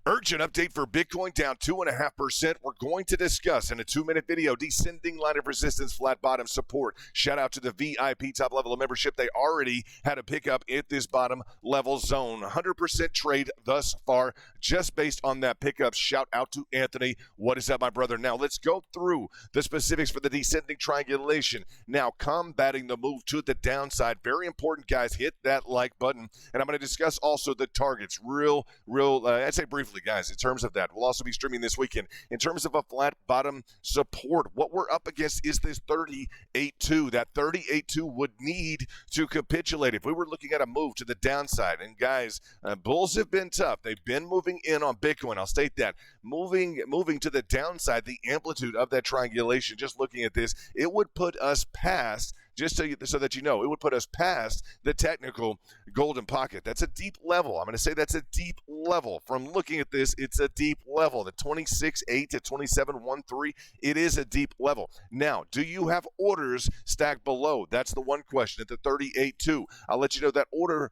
Urgent update for Bitcoin down 2.5%. We're going to discuss in a 2-minute video descending line of resistance, flat bottom support. Shout out to the VIP top level of membership. They already had a pickup at this bottom level zone. 100% trade thus far just based on that pickup. Shout out to Anthony. What is up, my brother? Now let's go through the specifics for the descending triangulation. Now combating the move to the downside. Very important, guys. Hit that like button. And I'm going to discuss also the targets I'd say briefly, guys, in terms of that. We'll also be streaming this weekend. In terms of a flat bottom support, what we're up against is this 38.2. That 38.2 would need to capitulate if we were looking at a move to the downside. And guys, bulls have been tough. They've been moving in on Bitcoin. I'll state that. Moving to the downside, the amplitude of that triangulation, just looking at this, it would put us past, just so that you know, it would put us past the technical golden pocket. That's a deep level. I'm going to say that's a deep level. From looking at this, it's a deep level. The 26.8 to 27.13, it is a deep level. Now, do you have orders stacked below? That's the one question at the 38.2. I'll let you know that order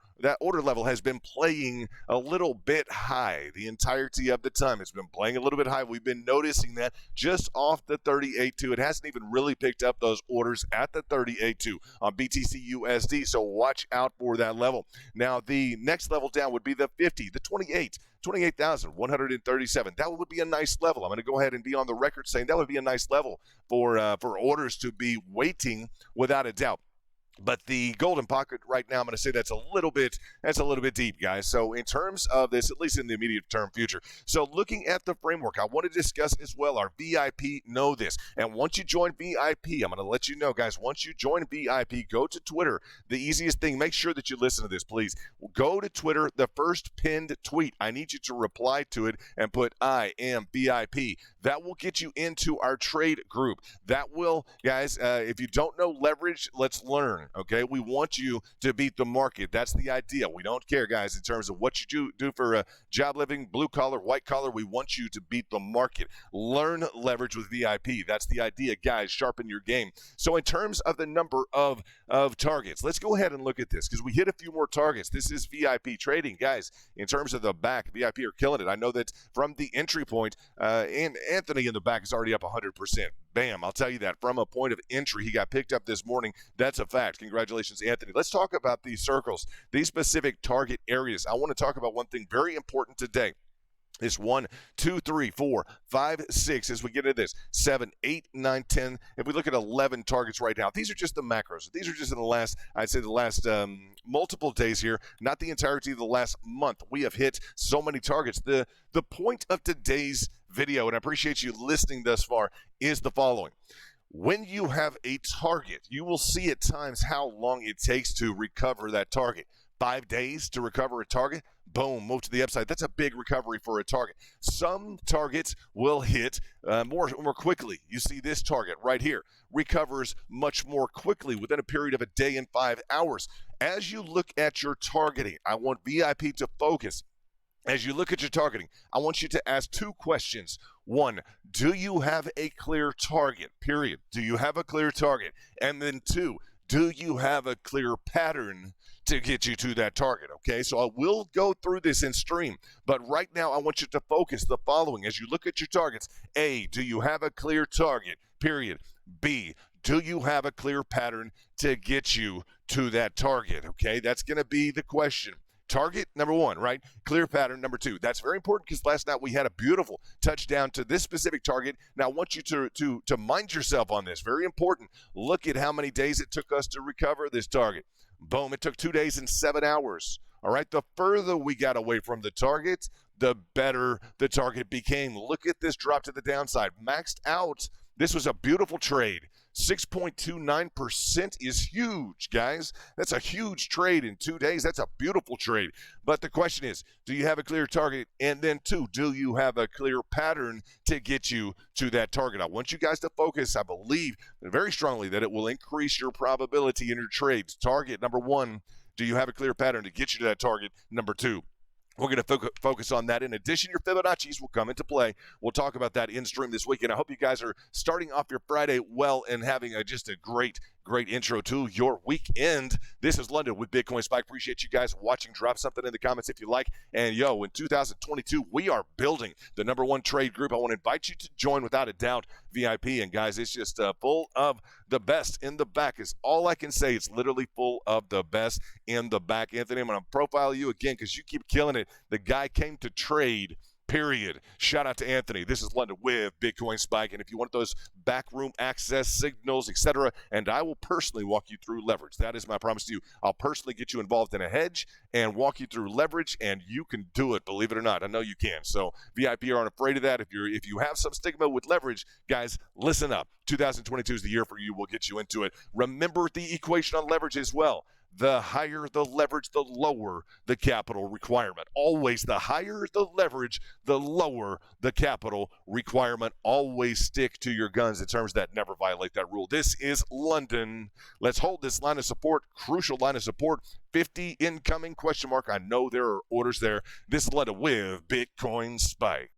level has been playing a little bit high the entirety of the time. It's been playing a little bit high. We've been noticing that just off the 38.2. It hasn't even really picked up those orders at the 38.2 on BTC USD, so watch out for that level. Now, the next level down would be the 50, the 28,137. That would be a nice level. I'm going to go ahead and be on the record saying that would be a nice level for orders to be waiting without a doubt. But the golden pocket right now, I'm going to say that's a little bit deep, guys. So in terms of this, at least in the immediate term future. So looking at the framework, I want to discuss as well. Our VIP know this. And once you join VIP, I'm going to let you know, guys, once you join VIP, go to Twitter. The easiest thing, make sure that you listen to this, please. Go to Twitter, the first pinned tweet. I need you to reply to it and put I am VIP. That will get you into our trade group. That will, guys, if you don't know leverage, let's learn. Okay, we want you to beat the market. That's the idea. We don't care, guys, in terms of what you do for job living, blue collar, white collar. We want you to beat the market. Learn leverage with VIP. That's the idea, guys. Sharpen your game. So in terms of the number of targets, let's go ahead and look at this because we hit a few more targets. This is VIP trading, guys. In terms of the back, VIP are killing it. I know that from the entry point, and Anthony in the back is already up 100%. Bam, I'll tell you that. From a point of entry, he got picked up this morning. That's a fact. Congratulations, Anthony. Let's talk about these circles, these specific target areas. I want to talk about one thing very important today. It's 1, 2, 3, 4, 5, 6. As we get into this, 7, 8, 9, 10. If we look at 11 targets right now, these are just the macros. These are just in the last, I'd say the last multiple days here, not the entirety of the last month. We have hit so many targets. The point of today's video, and I appreciate you listening thus far, is the following. When you have a target, you will see at times how long it takes to recover that target. 5 days to recover a target, boom, move to the upside. That's a big recovery for a target. Some targets will hit more quickly. You see this target right here recovers much more quickly within a period of a day and 5 hours. As you look at your targeting, I want VIP to focus. As you look at your targeting, I want you to ask 2 questions. 1, do you have a clear target? Period. Do you have a clear target? And then 2, do you have a clear pattern to get you to that target? Okay, so I will go through this in stream, but right now I want you to focus the following. As you look at your targets, A, do you have a clear target? Period. B, do you have a clear pattern to get you to that target? Okay, that's going to be the question. Target, number 1, right? Clear pattern, number 2. That's very important because last night we had a beautiful touchdown to this specific target. Now, I want you to mind yourself on this. Very important. Look at how many days it took us to recover this target. Boom, it took 2 days and 7 hours. All right, the further we got away from the target, the better the target became. Look at this drop to the downside. Maxed out. This was a beautiful trade. 6.29% is huge, guys. That's a huge trade in 2 days. That's a beautiful trade. But the question is, do you have a clear target? And then 2, do you have a clear pattern to get you to that target? I want you guys to focus. I believe very strongly that it will increase your probability in your trades. Target, number 1, do you have a clear pattern to get you to that target? Number 2. We're going to focus on that. In addition, your Fibonacci's will come into play. We'll talk about that in stream this weekend. I hope you guys are starting off your Friday well and having just a great Great intro to your weekend. This is London with Bitcoin Spike. Appreciate you guys watching. Drop something in the comments if you like. And yo, in 2022, we are building the #1 trade group. I want to invite you to join without a doubt, VIP. And guys, it's just full of the best in the back is all I can say. It's literally full of the best in the back. Anthony, I'm going to profile you again because you keep killing it. The guy came to trade. Period. Shout out to Anthony. This is London with Bitcoin Spike. And if you want those backroom access signals, etc., and I will personally walk you through leverage. That is my promise to you. I'll personally get you involved in a hedge and walk you through leverage, and you can do it. Believe it or not, I know you can. So VIP aren't afraid of that. If you have some stigma with leverage, guys, listen up. 2022 is the year for you. We'll get you into it. Remember the equation on leverage as well. The higher the leverage, the lower the capital requirement. Always the higher the leverage, the lower the capital requirement. Always stick to your guns in terms of that. Never violate that rule. This is London. Let's hold this line of support. Crucial line of support. 50 incoming ? I know there are orders there. This is London with Bitcoin Spike.